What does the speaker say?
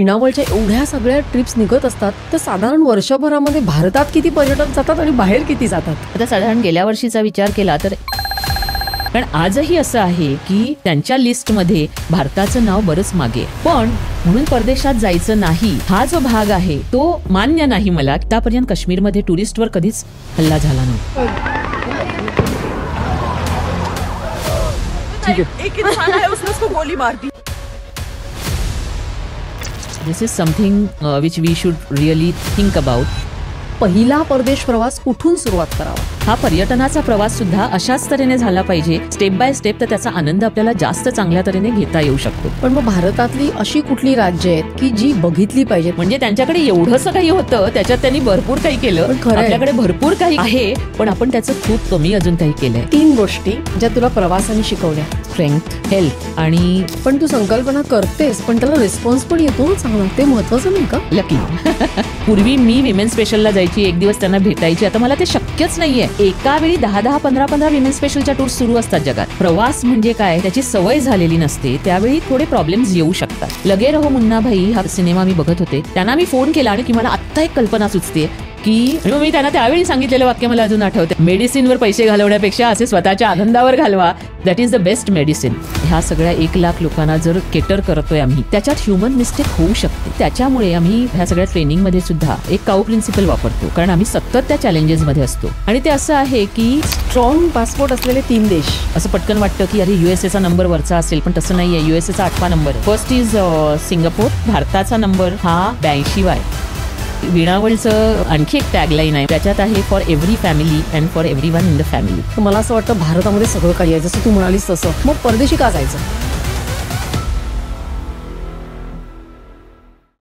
विणावळच्या एवढ्या सगळ्या ट्रिप्स निघत असतात तर साधारण वर्षभरामध्ये भारतात किती पर्यटक जातात आणि बाहेर किती जातात? आता साधारण गेल्या वर्षीचा विचार केला तर कारण आजही असं आहे की त्यांच्या लिस्टमध्ये भारताचं नाव बरंच मागे, पण म्हणून परदेशात जायचं नाही हा जो भाग आहे तो मान्य नाही मला. आतापर्यंत काश्मीरमध्ये टुरिस्टवर कधीच हल्ला झाला नाही. एक इंसान है उसने उसको गोली मार दी. This is something which we should really think about. पहिला परदेश प्रवास कुठून सुरुवात करावा? हा पर्यटनाचा प्रवास सुद्धा अशाच तऱ्हेने झाला पाहिजे, स्टेप बाय स्टेप, तर त्याचा आनंद आपल्याला जास्त चांगल्या तऱ्हेने घेता येऊ शकतो. पण मग भारतातली अशी कुठली राज्य आहेत की जी बघितली पाहिजेत? म्हणजे त्यांच्याकडे एवढंसं काही होतं, त्याच्यात त्यांनी भरपूर काही केलं. आपल्याकडे भरपूर काही आहे पण आपण त्याचं खूप कमी अजून काही केलंय. 3 गोष्टी ज्या तुला प्रवासाने शिकवल्या: स्ट्रेंथ, हेल्थ आणि पण तू संकल्पना करतेस पण त्याला रिस्पॉन्स पण येतो चांगला, ते महत्वाचं नाही का? लकी. पूर्वी मी विमेन स्पेशलला जायची, एक दिवस त्यांना भेटायची. आता मला ते शक्यच नाहीये. एका वेळी 10-10, 15-15 विमेन स्पेशलच्या टूर सुरू असतात जगात. प्रवास म्हणजे काय त्याची सवय झालेली नसते, त्यावेळी थोडे प्रॉब्लेम्स येऊ शकतात. लगे रहो मुन्ना भाई हा सिनेमा मी बघत होते, त्यांना मी फोन केला आणि की मला आत्ता एक कल्पना सुचते की मी त्यांना त्यावेळी सांगितलेलं वाक्य मला अजून आठवते, मेडिसिनवर पैसे घालवण्यापेक्षा असे स्वतःच्या आनंदावर घालवा, that is the best medicine. ह्या सगळ्या 1 लाख लोकांना जर केटर करतोय आम्ही, त्याच्यात ह्युमन मिस्टेक होऊ शकते. त्याच्यामुळे आम्ही ह्या सगळ्या ट्रेनिंगमध्ये सुद्धा एक काऊ प्रिन्सिपल वापरतो, कारण आम्ही सतत त्या चॅलेंजेसमध्ये असतो. आणि ते असं आहे की स्ट्रॉंग पासपोर्ट असलेले 3 देश. असं पटकन वाटतं की अरे युएसएचा नंबर वरचा असेल, पण तसं नाहीये. युएसएचा 8वा नंबर. First is Singapore. भारताचा नंबर हा 82 आहे. विणावळचं आणखी एक टॅगलाईन आहे, त्याच्यात आहे for every family and for every one in the family. मला असं वाटतं भारतामध्ये सगळं काही आहे, जसं तू म्हणालीस तसं. मग परदेशी का जायचं?